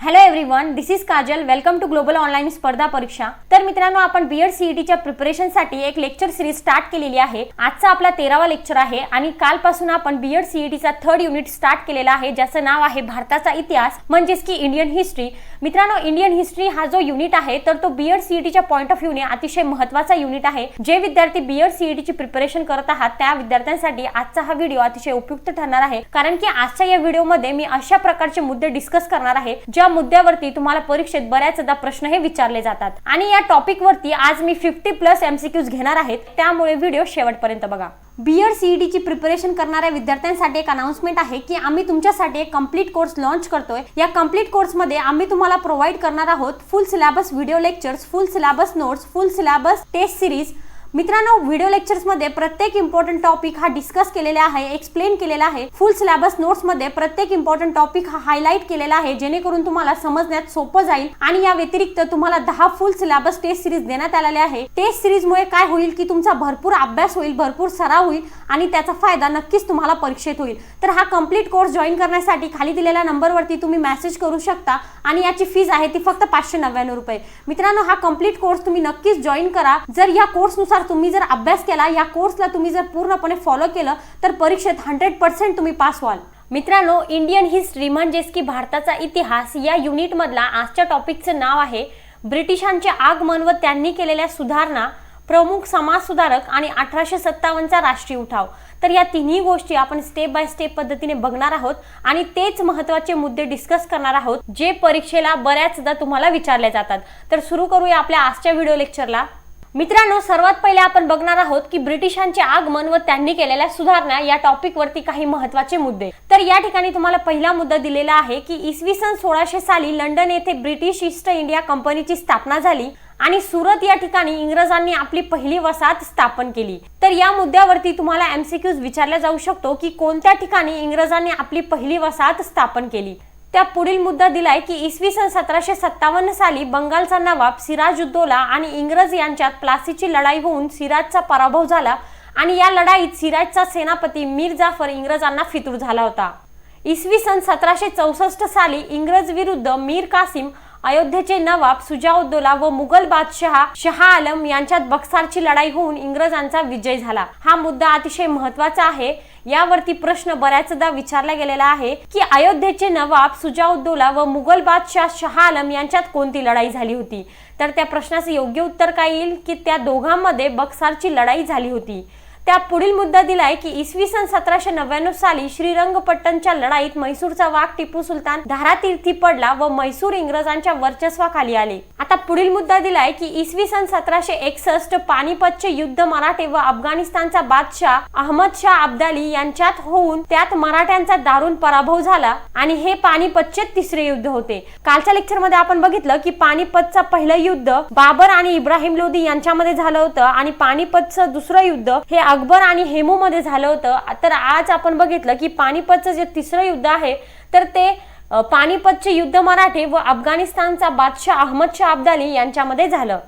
Hello everyone, this is Kajal. Welcome to global online स्पर्धा परीक्षा. तर मित्रांनो, आपण बीएड सीईटीच्या प्रिपरेशनसाठी एक लेक्चर सिरीज स्टार्ट केलेली आहे. आजचा आपला 13वा लेक्चर आहे आणि कालपासून आपण बीएड सीईटीचा 3rd युनिट स्टार्ट केलेला आहे, ज्याचं नाव आहे भारताचा इतिहास, म्हणजेच की इंडियन हिस्ट्री. मित्रांनो, इंडियन हिस्ट्री हा जो युनिट आहे तर तो बीएड सीईटीच्या पॉइंट ऑफ व्ह्यूने अतिशय महत्त्वाचा युनिट आहे. जे विद्यार्थी बीएड सीईटीची प्रिपरेशन करत आहात त्या विद्यार्थ्यांसाठी आजचा हा व्हिडिओ अतिशय उपयुक्त ठरणार आहे, कारण की आजच्या या व्हिडिओमध्ये मी अशा प्रकारचे मुद्दे डिस्कस करणार आहे ज्या मुद्द्यावरती तुम्हाला परीक्षेत बऱ्याचदा प्रश्न हे विचारले जातात. आणि या टॉपिक वरती आज मी 50+ एमसीक्यूज घेणार आहेत, त्यामुळे व्हिडिओ शेवटपर्यंत बघा. बीएड सीईटीची प्रिपरेशन करणाऱ्या विद्यार्थ्यांसाठी एक अनाउन्समेंट आहे की आम्ही तुमच्यासाठी एक कंप्लीट कोर्स लॉन्च करतोय. या कंप्लीट कोर्समध्ये आम्ही तुम्हाला प्रोव्हाइड करणार आहोत full syllabus video lectures, full syllabus notes, full syllabus test series. मित्रांनो, व्हिडिओ लेक्चर्स मध्ये प्रत्येक इम्पॉर्टंट टॉपिक हा डिस्कस केलेला आहे, एक्सप्लेन केलेला आहे. फुल सिलेबस नोट्स मध्ये प्रत्येक इम्पॉर्टंट टॉपिक हा हायलाइट केलेला आहे, जेणेकरून तुम्हाला समजण्यात सोपं जाईल. आणि या व्यतिरिक्त तुम्हाला 10 फुल सिलेबस टेस्ट सिरीज देण्यात आलेले आहे. टेस्ट सिरीज मुळे काय होईल की तुमचा भरपूर अभ्यास होईल, भरपूर सराव होईल आणि त्याचा फायदा नक्कीच तुम्हाला परीक्षेत होईल. तर हा कंप्लीट कोर्स जॉईन करण्यासाठी खाली दिलेल्या नंबरवरती तुम्ही मेसेज करू शकता आणि याची फीस आहे ती फक्त 599 रुपये. मित्रांनो, हा कंप्लीट कोर्स तुम्ही नक्कीच जॉईन करा. जर या कोर्सनुसार तुम्ही जर अभ्यास केला, या कोर्सला तुम्ही जर पूर्णपणे फॉलो केलं तर परीक्षेत 100% तुम्ही पास व्हाल. मित्रांनो, इंडियन हिस्ट्री म्हणजेच की भारताचा इतिहास या युनिट मधला आजच्या टॉपिकचं नाव आहे ब्रिटिशांचे आगमन व त्यांनी केलेल्या सुधारणा, प्रमुख समाज सुधारक आणि 1857चा राष्ट्रीय उठाव. तर या तिन्ही गोष्टी आपण स्टेप बाय स्टेप पद्धतीने बघणार आहोत आणि तेच महत्त्वाचे मुद्दे डिस्कस करणार आहोत जे परीक्षेला बऱ्याचदा तुम्हाला विचारले जातात. तर सुरू करूया आपल्या आजच्या व्हिडिओ लेक्चरला. मित्रांनो, सर्वात पहिले आपण बघणार आहोत की ब्रिटिशांचे आगमन व त्यांनी केलेल्या सुधारणा या टॉपिक वरती काही महत्त्वाचे मुद्दे. तर या ठिकाणी तुम्हाला पहिला मुद्दा दिलेला आहे की इसवी सन 1600 साली लंडन येथे ब्रिटिश ईस्ट इंडिया कंपनीची स्थापना झाली आणि सुरत या ठिकाणी इंग्रजांनी आपली पहिली वसाहत स्थापन केली. तर या मुद्द्यावरती तुम्हाला एमसीक्यूज विचारला जाऊ शकतो की कोणत्या ठिकाणी इंग्रजांनी आपली पहिली वसाहत स्थापन केली. त्या पुढील मुद्दा दिलाय की इसवी सन 1757 साली बंगालचा नवाब सिराजुद्दौला आणि इंग्रज यांच्यात प्लासीची लढाई होऊन सिराजचा पराभव झाला आणि या लढाईत सिराजचा सेनापती मीर जाफर इंग्रजांना फितूर झाला होता. इसवी सन 1764 साली इंग्रज विरुद्ध मीर कासिम, अयोध्येचे नवाब सुजाउद्दौला व मुघल बादशहा शहा आलम यांच्यात बक्सारची लढाई होऊन इंग्रजांचा विजय झाला. हा मुद्दा अतिशय महत्त्वाचा आहे. यावरती प्रश्न बऱ्याचदा विचारला गेलेला आहे की अयोध्येचे नवाब सुजाउद्दौला व मुघल बादशाह शहा आलम यांच्यात कोणती लढाई झाली होती. तर त्या प्रश्नाचे योग्य उत्तर काय येईल की त्या दोघांमध्ये बक्सारची लढाई झाली होती. त्या पुढील मुद्दा दिलाय की इसवी सन 1799 साली श्रीरंगपट्टणच्या लढाईत म्हैसूरचा वाघ टिपू सुलतान धारातीर्थी पडला व म्हैसूर इंग्रजांच्या वर्चस्वाखाली आले. आता पुढील मुद्दा दिलाय की इसवी सन 1761 पानिपतचे युद्ध मराठे व अफगाणिस्तानचा बादशाह अहमद शाह अब्दाली यांच्यात होऊन त्यात मराठ्यांचा दारुण पराभव झाला आणि हे पानिपतचे तिसरे युद्ध होते. कालच्या लेक्चर मध्ये आपण बघितलं की पानिपतचं पहिलं युद्ध बाबर आणि इब्राहिम लोदी यांच्यामध्ये झालं होतं आणि पानिपतचं दुसरं युद्ध हे अकबर आणि हेमू मध्ये झालं होतं. तर आज आपण बघितलं की पानिपतचं जे तिसरं युद्ध आहे तर ते पानिपतचे युद्ध मराठे व अफगाणिस्तानचा बादशाह अहमद शाह अब्दाली यांच्यामध्ये झालं.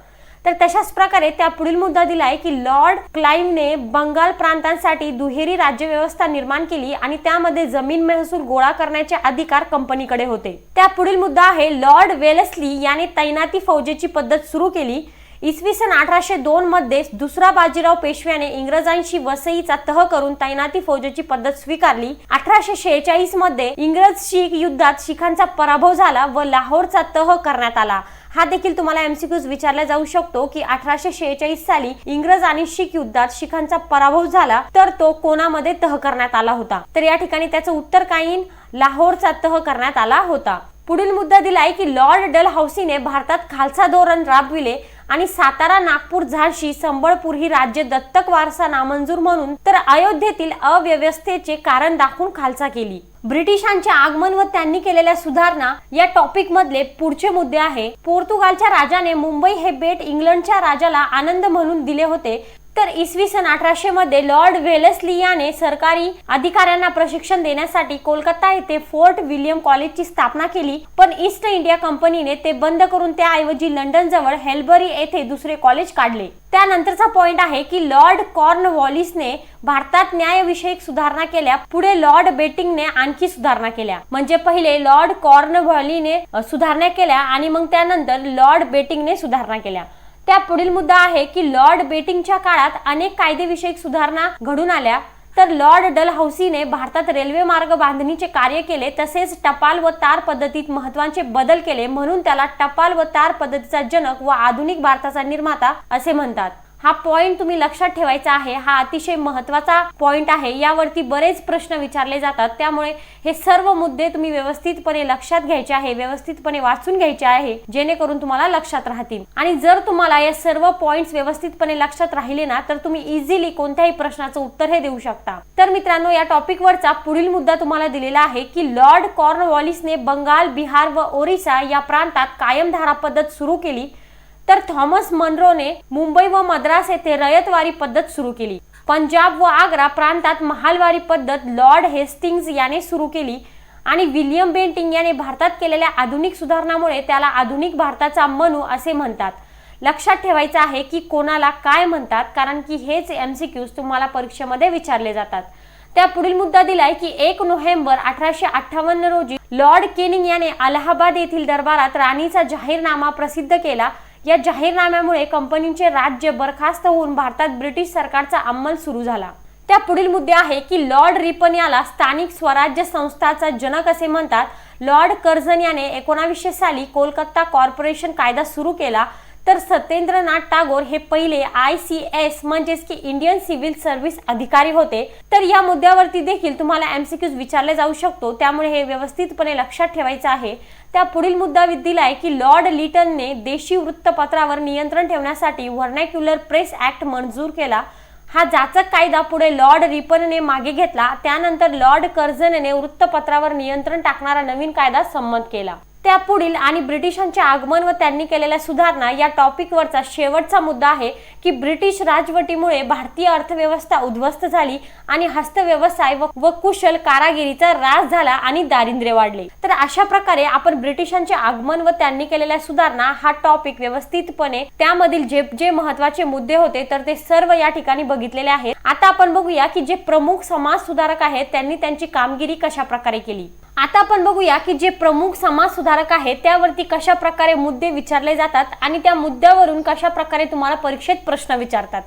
तर तशाच प्रकारे त्या पुढील मुद्दा दिलाय की लॉर्ड क्लाइव्हने बंगाल प्रांतांसाठी दुहेरी राज्यव्यवस्था निर्माण केली आणि त्यामध्ये जमीन महसूल गोळा करण्याचे अधिकार कंपनीकडे होते. त्या पुढील मुद्दा आहे लॉर्ड वेलेस्ली याने तैनाती फौजेची पद्धत सुरू केली. इसवी सन 1802 मध्ये दुसरा बाजीराव पेशव्याने इंग्रजांशी वसईचा तह करून तैनाती फौजेची पद्धत स्वीकारली. 1846 मध्ये इंग्रज शीख युद्धात शिखांचा पराभव झाला व लाहोरचा तह करण्यात आला. हा देखील तुम्हाला एमसीक्यूज विचारला जाऊ शकतो की 1846 साली इंग्रज आणि शीख युद्धात शिखांचा पराभव झाला तर तो कोणामध्ये तह करण्यात आला होता. तर या ठिकाणी त्याचं उत्तर काय येईल? लाहोरचा तह करण्यात आला होता. पुढील मुद्दा दिलाय की लॉर्ड डलहौसीने भारतात खालसा धोरण राबविले आणि सातारा, नागपूर, झाशी, संबळपूर ही राज्य दत्तक वारसा नामंजूर म्हणून तर अयोध्येतील अव्यवस्थेचे कारण दाखवून खालसा केली. ब्रिटिशांचे आगमन व त्यांनी केलेल्या सुधारणा या टॉपिक मधले पुढचे मुद्दे आहे. पोर्तुगालच्या राजाने मुंबई हे बेट इंग्लंडच्या राजाला आनंद म्हणून दिले होते. तर इसवी सन 1800 मध्ये लॉर्ड वेलेस्ली याने सरकारी अधिकाऱ्यांना प्रशिक्षण देण्यासाठी कोलकाता येथे फोर्ट विल्यम कॉलेजची स्थापना केली, पण ईस्ट इंडिया कंपनीने ते बंद करून त्याऐवजी लंडन जवळ हेल्बरी येथे दुसरे कॉलेज काढले. त्यानंतरचा पॉइंट आहे की लॉर्ड कॉर्नवॉलिसने भारतात न्यायविषयक सुधारणा केल्या. पुढे लॉर्ड बेटिंगने आणखी सुधारणा केल्या. म्हणजे पहिले लॉर्ड कॉर्नवॉलिसने सुधारणा केल्या आणि मग त्यानंतर लॉर्ड बेटिंगने सुधारणा केल्या. त्या पुढील मुद्दा आहे की लॉर्ड बेटिंगच्या काळात अनेक कायदेविषयक सुधारणा घडून आल्या. तर लॉर्ड डलहौसीने भारतात रेल्वे मार्ग बांधणीचे कार्य केले, तसेच टपाल व तार पद्धतीत महत्त्वाचे बदल केले, म्हणून त्याला टपाल व तार पद्धतीचा जनक व आधुनिक भारताचा निर्माता असे म्हणतात. हा पॉइंट तुम्ही लक्षात ठेवायचा आहे. हा अतिशय महत्त्वाचा पॉइंट आहे. यावरती बरेच प्रश्न विचारले जातात, त्यामुळे हे सर्व मुद्दे तुम्ही व्यवस्थितपणे लक्षात घ्यायचे आहे, व्यवस्थितपणे वाचून घ्यायचे आहे, जेणेकरून तुम्हाला लक्षात राहतील. आणि जर तुम्हाला या सर्व पॉइंट्स व्यवस्थितपणे लक्षात राहिले ना, तर तुम्ही इझिली कोणत्याही प्रश्नाचं उत्तर हे देऊ शकता. तर मित्रांनो, या टॉपिक वरचा पुढील मुद्दा तुम्हाला दिलेला आहे की लॉर्ड कॉर्नवॉलिसने बंगाल, बिहार व ओरिसा या प्रांतात कायम धारा पद्धत सुरू केली. तर थॉमस मनरोने मुंबई व मद्रास येथे रयतवारी पद्धत सुरू केली. पंजाब व आग्रा प्रांतात महालवारी पद्धत लॉर्ड हेस्टिंग्ज याने सुरू केली आणि विल्यम बेंटिंग याने भारतात केलेल्या आधुनिक सुधारणामुळे त्याला आधुनिक भारताचा मनू असे म्हणतात. लक्षात ठेवायचं आहे की कोणाला काय म्हणतात, कारण की हेच MCQs तुम्हाला परीक्षेमध्ये विचारले जातात. त्या पुढील मुद्दा दिलाय की 1 नोव्हेंबर 1858 रोजी लॉर्ड केनिंग याने अलाहाबाद येथील दरबारात राणीचा जाहीरनामा प्रसिद्ध केला. या जाहीरनाम्यामुळे कंपनीचे राज्य बरखास्त होऊन भारतात ब्रिटिश सरकारचा अंमल सुरू झाला. त्या पुढील मुद्दे आहे की लॉर्ड रिपन याला स्थानिक स्वराज्य संस्थाचा जनक असे म्हणतात. लॉर्ड कर्झन याने 1900 साली कोलकाता कॉर्पोरेशन कायदा सुरू केला. तर सत्येंद्रनाथ टागोर हे पहिले ICS म्हणजेच की इंडियन सिव्हिल सर्व्हिस अधिकारी होते. तर या मुद्द्यावरती देखील तुम्हाला MCQs विचारले जाऊ शकतो, त्यामुळे हे व्यवस्थितपणे लक्षात ठेवायचं आहे. त्या पुढील मुद्दा दिलाय की लॉर्ड लिटनने देशी वृत्तपत्रावर नियंत्रण ठेवण्यासाठी व्हर्नॅक्युलर प्रेस ऍक्ट मंजूर केला. हा जाचक कायदा पुढे लॉर्ड रिपनने मागे घेतला. त्यानंतर लॉर्ड कर्झनने वृत्तपत्रावर नियंत्रण टाकणारा नवीन कायदा संमत केला. त्या पुढील आणि ब्रिटिशांचे आगमन व त्यांनी केलेल्या सुधारणा या टॉपिक वरचा शेवटचा मुद्दा आहे की ब्रिटिश राजवटीमुळे भारतीय अर्थव्यवस्था उद्ध्वस्त झाली आणि हस्तव्यवसाय व कुशल कारागिरीचा ऱ्हास झाला आणि दारिद्र्य वाढले. तर अशा प्रकारे आपण ब्रिटिशांचे आगमन व त्यांनी केलेल्या सुधारणा हा टॉपिक व्यवस्थितपणे त्यामधील जे जे महत्त्वाचे मुद्दे होते तर ते सर्व या ठिकाणी बघितलेले आहेत. आता आपण बघूया की जे प्रमुख समाज सुधारक आहेत त्यांनी त्यांची कामगिरी कशा प्रकारे केली. आता आपण बघूया की जे प्रमुख समाज सुधारक आहेत त्यावरती कशा प्रकारे मुद्दे विचारले जातात आणि त्या मुद्द्यावरून कशा प्रकारे तुम्हाला परीक्षेत प्रश्न विचारतात.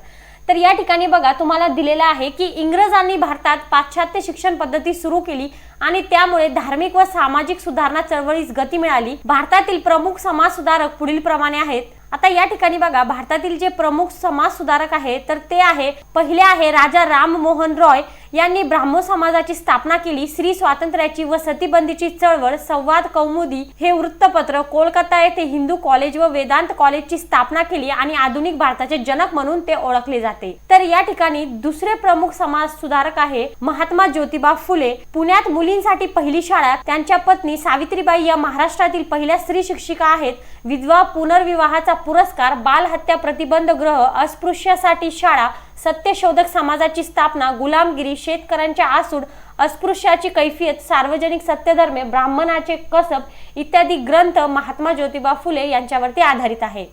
तर या ठिकाणी बघा तुम्हाला दिलेला आहे की इंग्रजांनी भारतात पाश्चात्य शिक्षण पद्धती सुरू केली आणि त्यामुळे धार्मिक व सामाजिक सुधारणा चळवळीस गती मिळाली. भारतातील प्रमुख समाज सुधारक पुढील प्रमाणे आहेत. आता या ठिकाणी बघा भारतातील जे प्रमुख समाज सुधारक आहेत तर ते आहे, पहिले आहे राजा राममोहन रॉय यांनी ब्राह्मो समाजाची स्थापना केली. स्त्री स्वातंत्र्याची व सतीबंदीची चळवळ, संवाद कौमुदी हे वृत्तपत्र, कोलकाता येथे हिंदू कॉलेज व वेदांत कॉलेजची स्थापना केली आणि आधुनिक भारताचे जनक म्हणून ते ओळखले जाते. तर या ठिकाणी दुसरे प्रमुख समाज सुधारक आहे महात्मा ज्योतिबा फुले. पुण्यात मुलींसाठी पहिली शाळा, त्यांच्या पत्नी सावित्रीबाई या महाराष्ट्रातील पहिल्या स्त्री शिक्षिका आहेत. विधवा पुनर्विवाहाचा पुरस्कार, बाल हत्या प्रतिबंध गृह, अस्पृश्यासाठी शाळा, सत्यशोधक समाजाची स्थापना, गुलामगिरी, शेतकऱ्यांच्या आसूड, अस्पृश्याची कैफियत, सार्वजनिक सत्यधर्मे, ब्राह्मणाचे कसब इत्यादी ग्रंथ महात्मा ज्योतिबा फुले यांच्यावरती आधारित आहे.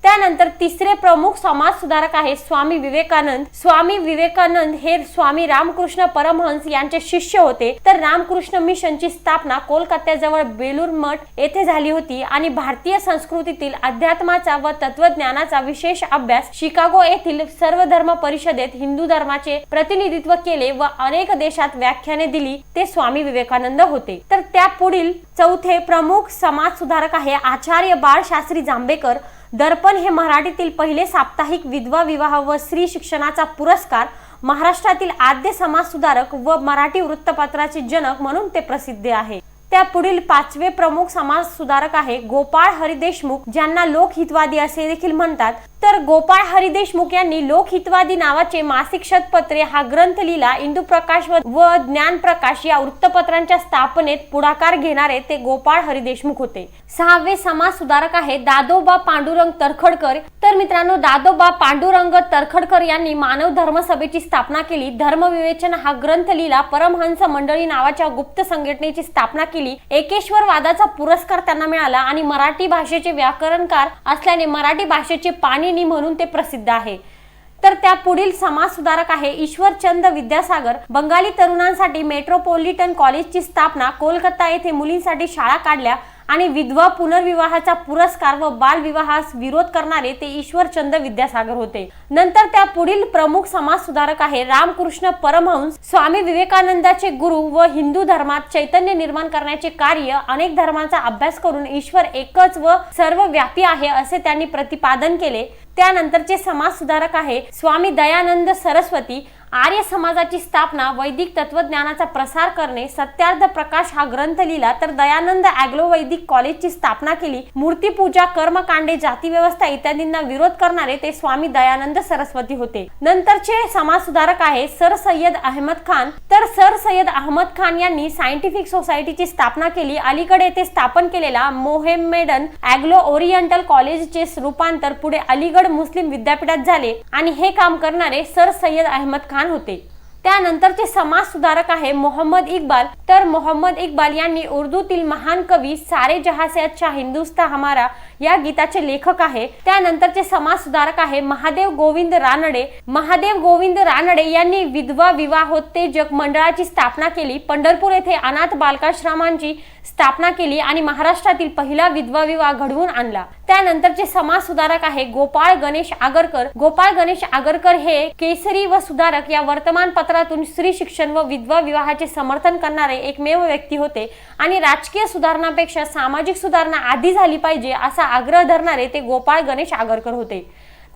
त्यानंतर तिसरे प्रमुख समाज सुधारक आहे स्वामी विवेकानंद. स्वामी विवेकानंद हे स्वामी रामकृष्ण परमहंस यांचे शिष्य होते. तर रामकृष्ण मिशनची स्थापना कोलकात्याजवळ बेलूर मठ येथे झाली होती आणि भारतीय संस्कृतीतील अध्यात्माचा व तत्वज्ञानाचा विशेष अभ्यास शिकागो येथील सर्वधर्म परिषदेत हिंदू धर्माचे प्रतिनिधित्व केले व अनेक देशात व्याख्याने दिली ते स्वामी विवेकानंद होते. तर त्या पुढील चौथे प्रमुख समाज सुधारक आहे आचार्य बाळशास्त्री जांभेकर. दर्पण हे मराठीतील पहिले साप्ताहिक, विधवा विवाह व स्त्री शिक्षणाचा पुरस्कार, महाराष्ट्रातील आद्य समाज सुधारक व मराठी वृत्तपत्राचे जनक म्हणून ते प्रसिद्ध आहे. त्या पुढील 5वे प्रमुख समाज सुधारक आहे गोपाळ हरी देशमुख, ज्यांना लोकहितवादी असे देखील म्हणतात। तर गोपाळ हरी देशमुख यांनी लोकहितवादी नावाचे मासिक शतपत्रे हा ग्रंथ लिहिला। इंदू प्रकाश व ज्ञान प्रकाश या वृत्तपत्रांच्या स्थापनेत पुढाकार घेणारे ते गोपाळ हरी देशमुख होते। 6वे समाज सुधारक आहे दादोबा पांडुरंग तरखडकर। तर मित्रांनो, दादोबा पांडुरंग तरखडकर यांनी मानव धर्म सभेची स्थापना केली, धर्मविवेचन हा ग्रंथ लिहिला, परमहंस मंडळी नावाच्या गुप्त संघटनेची स्थापना केली, एकेश्वरवादाचा पुरस्कार त्यांना मिळाला आणि मराठी भाषेचे व्याकरणकार असल्याने मराठी भाषेचे पाणिनी म्हणून ते प्रसिद्ध आहे। तर त्या पुढील समाज सुधारक आहे ईश्वरचंद विद्यासागर। बंगाली तरुणांसाठी मेट्रोपॉलिटन कॉलेजची स्थापना, कोलकाता येथे मुलींसाठी शाळा काढल्या आणि विधवा पुनर्विवाहाचा पुरस्कार व बालविवाहास विरोध करणारे ते ईश्वरचंद विद्यासागर होते। नंतर त्या पुढील प्रमुख समाज सुधारक आहे रामकृष्ण परमहंस। स्वामी विवेकानंदाचे गुरु व हिंदू धर्मात चैतन्य निर्माण करण्याचे कार्य, अनेक धर्मांचा अभ्यास करून ईश्वर एकच व सर्वव्यापी आहे असे त्यांनी प्रतिपादन केले। त्यानंतरचे समाज सुधारक आहे स्वामी दयानंद सरस्वती। आर्य समाजाची स्थापना, वैदिक तत्वज्ञानाचा प्रसार करणे, सत्यार्थ प्रकाश हा ग्रंथ लिहिला। तर दयानंद ॲग्लो वैदिक कॉलेजची स्थापना केली। मूर्तीपूजा, कर्मकांडे, जाती व्यवस्था इत्यादींना विरोध करणारे ते स्वामी दयानंद सरस्वती होते। नंतरचे समाज सुधारक आहे सर सय्यद अहमद खान। तर सर सय्यद अहमद खान यांनी सायंटिफिक सोसायटीची स्थापना केली। अलीकडे येथे स्थापन केलेला मोहम्मेडन ॲग्लो ओरिएंटल कॉलेजचे रूपांतर पुढे अलीगढ मुस्लिम विद्यापीठात झाले आणि हे काम करणारे सर सय्यद अहमद खान होते। त्यानंतरचे समाज सुधारक आहे मोहम्मद इक्बाल। तर मोहम्मद इक्बाल यांनी उर्दूतील महान कवी सारे जहां से अच्छा हिंदुस्तान हमारा या गीताचे लेखक आहे। त्यानंतरचे समाज सुधारक आहे महादेव गोविंद रानडे। महादेव गोविंद रानडे यांनी विधवा विवाहोत्तेजक मंडळाची स्थापना केली, पंढरपूर येथे अनाथ बालकाश्रमांची स्थापना केली आणि महाराष्ट्रातील पहिला विधवा विवाह घडवून आणला। त्यानंतरचे समाज सुधारक आहे गोपाळ गणेश आगरकर। गोपाळ गणेश आगरकर हे केसरी व सुधारक या वर्तमानपत्रातून स्त्री शिक्षण व विधवा विवाहाचे समर्थन करणारे एकमेव व्यक्ती होते आणि राजकीय सुधारणापेक्षा सामाजिक सुधारणा आधी झाली पाहिजे असा आग्रह धरणारे ते गोपाळ गणेश आगरकर होते।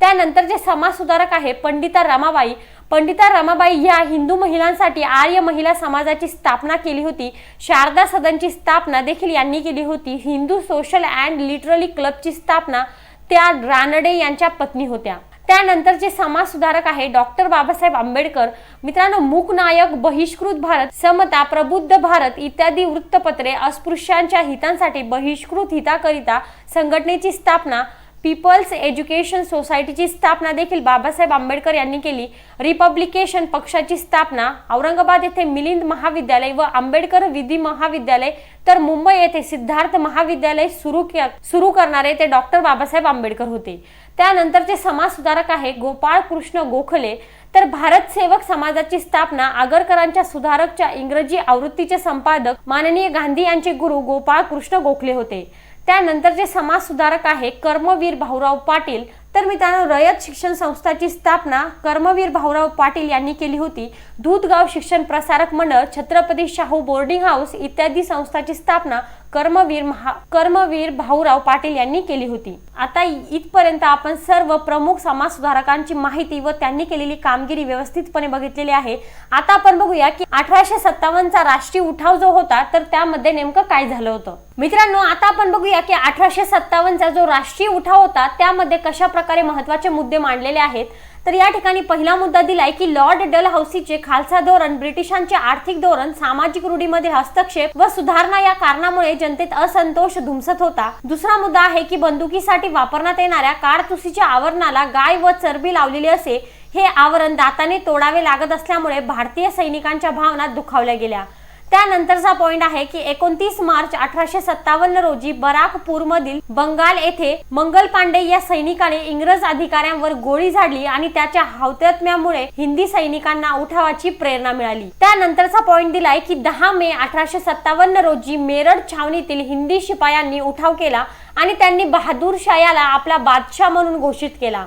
त्यानंतरचे समाज सुधारक आहे पंडिता रमाबाई। पंडिता रमाबाई ह्या हिंदू महिलांसाठी आर्य महिला समाजाची स्थापना केली होती। शारदा सदनची स्थापना देखील यांनी केली होती। हिंदू सोशल अँड लिटररी क्लबची स्थापना त्या रानडे यांच्या पत्नी होत्या। त्यानंतरचे समाज सुधारक आहे डॉक्टर बाबासाहेब आंबेडकर। मित्रांनो, मूकनायक, बहिष्कृत भारत, समता, प्रबुद्ध भारत इत्यादी वृत्तपत्रे, अस्पृश्यांच्या हितांसाठी बहिष्कृत हिताकरिता संघटनेची स्थापना, पीपल्स एज्युकेशन सोसायटीची स्थापना देखील बाबासाहेब आंबेडकर यांनी केली। रिपब्लिकेशन पक्षाची स्थापना, औरंगाबाद येथे मिलिंद महाविद्यालय व आंबेडकर विधी महाविद्यालय, तर मुंबई येथे सिद्धार्थ महाविद्यालय सुरू करणारे ते डॉक्टर बाबासाहेब आंबेडकर होते। त्यानंतरचे समाज सुधारक आहे गोपाळ कृष्ण गोखले। तर भारत सेवक समाजाची स्थापना, आगरकरांच्या सुधारकच्या इंग्रजी आवृत्तीचे संपादक माननीय गांधी यांचे गुरु गोपाळ कृष्ण गोखले होते। त्यानंतरचे समाज सुधारक आहे कर्मवीर भाऊराव पाटील। तर मित्रांनो, रयत शिक्षण संस्थाची स्थापना कर्मवीर भाऊराव पाटील यांनी केली होती। दूधगाव शिक्षण प्रसारक मंडळ, छत्रपती शाहू बोर्डिंग हाऊस इत्यादी संस्थाची स्थापना कर्मवीर भाऊराव पाटील यांनी केली होती। आता इथपर्यंत आपण सर्व प्रमुख समाज सुधारकांची माहिती व त्यांनी केलेली कामगिरी व्यवस्थितपणे बघितलेली आहे। आता आपण बघूया की 1857 चा राष्ट्रीय उठाव जो होता तर त्यामध्ये नेमकं काय झालं होतं। मित्रांनो, आता आपण बघूया की 1857 चा जो राष्ट्रीय उठाव होता त्यामध्ये कशा प्रकारे महत्त्वाचे मुद्दे मांडलेले आहेत। तर या ठिकाणी पहिला मुद्दा दिलाय की लॉर्ड डलहौसीचे खालसा धोरण, ब्रिटिशांचे आर्थिक धोरण, सामाजिक रूढीमध्ये हस्तक्षेप व सुधारणा या कारणामुळे जनतेत असंतोष धुमसत होता। दुसरा मुद्दा आहे की बंदुकीसाठी वापरण्यात येणाऱ्या काडतुसीच्या आवरणाला गाय व चरबी लावलेली असे, हे आवरण दाताने तोडावे लागत असल्यामुळे भारतीय सैनिकांच्या भावना दुखावल्या गेल्या। त्यानंतरचा पॉइंट आहे की 29 मार्च 1857 रोजी बराकपूरमधील बंगाल येथे मंगल पांडे या सैनिकाने इंग्रज अधिकाऱ्यांवर गोळी झाडली आणि त्याच्या हौतात्म्यामुळे हिंदी सैनिकांना उठावाची प्रेरणा मिळाली। त्यानंतरचा पॉइंट दिलाय की 10 मे 1857 रोजी मेरठ छावणीतील हिंदी शिपायांनी उठाव केला आणि त्यांनी बहादूर शाह याला आपला बादशाह म्हणून घोषित केला।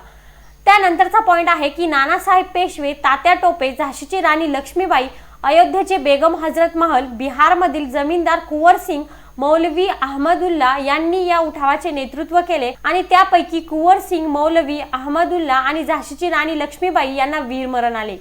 त्यानंतरचा पॉइंट आहे की नानासाहेब पेशवे, तात्या टोपे, झाशीची राणी लक्ष्मीबाई, अयोध्येचे बेगम हजरत महल, बिहारमधील जमीनदार कुंवर सिंग, मौलवी अहमदुल्ला यांनी या उठावाचे नेतृत्व केले आणि त्यापैकी कुंवर सिंग, मौलवी अहमदुल्ला आणि झाशीची राणी लक्ष्मीबाई यांना वीरमरण आले।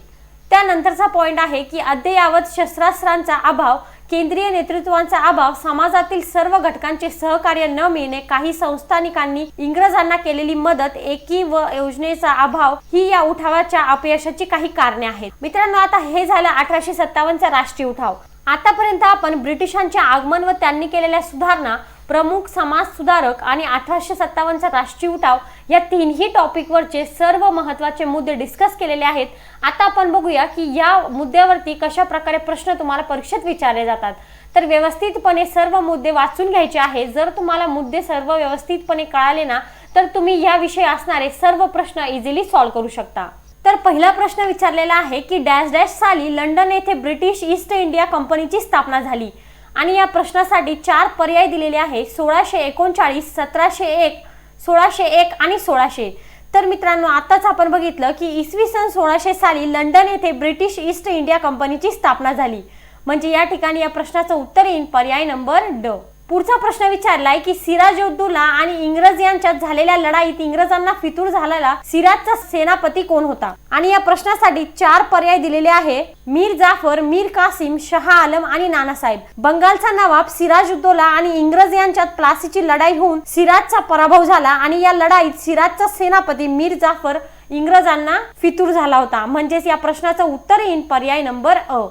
त्यानंतरचा पॉइंट आहे की अद्ययावत शस्त्रास्त्रांचा अभाव, केंद्रीय नेतृत्वाचा अभाव, समाजातील सर्व घटकांचे सहकार्य न मिळणे, काही संस्थानिकांनी इंग्रजांना केलेली मदत, एकी व योजनेचा अभाव ही या उठावाच्या अपयशाची काही कारणे आहेत. मित्रांनो, आता हे झालं 1857 चा राष्ट्रीय उठाव. आतापर्यंत आपण ब्रिटिशांचे आगमन व त्यांनी केलेल्या सुधारणा, प्रमुख समाज सुधारक आणि 1857 चा राष्ट्रीय उठाव या तिन्ही टॉपिकवरचे सर्व महत्त्वाचे मुद्दे डिस्कस केलेले आहेत. आता आपण बघूया की या मुद्द्यावरती कशा प्रकारे प्रश्न तुम्हाला परीक्षेत विचारले जातात. तर व्यवस्थितपणे सर्व मुद्दे वाचून घ्यायचे आहे. जर तुम्हाला मुद्दे सर्व व्यवस्थितपणे कळाले ना, तर तुम्ही याविषयी असणारे सर्व प्रश्न इझिली सॉल्व्ह करू शकता. तर पहिला प्रश्न विचारलेला आहे की डॅश डॅश साली लंडन येथे ब्रिटिश ईस्ट इंडिया कंपनीची स्थापना झाली. आणि या प्रश्नासाठी 4 पर्याय दिलेले आहे: 1639, 1701, 1601 आणि 1600. तर मित्रांनो, आताच आपण बघितलं की इसवी सन 1600 साली लंडन येथे ब्रिटिश ईस्ट इंडिया कंपनीची स्थापना झाली. म्हणजे या ठिकाणी या प्रश्नाचं उत्तर येईल पर्याय नंबर ड. पुढचा प्रश्न विचारलाय की सिराजुद्दौला आणि इंग्रज यांच्यात झालेल्या लढाईत इंग्रजांना फितूर झालेला सिराजचा सेनापती कोण होता? आणि या प्रश्नासाठी 4 पर्याय दिलेले आहे: मीर जाफर, मीर कासिम, शहा आलम आणि नानासाहेब. बंगालचा नवाब सिराजुद्दौला आणि इंग्रज यांच्यात प्लासीची लढाई होऊन सिराजचा पराभव झाला आणि या लढाईत सिराजचा सेनापती मीर जाफर इंग्रजांना फितूर झाला होता. म्हणजेच या प्रश्नाचं उत्तर येईल पर्याय नंबर अ.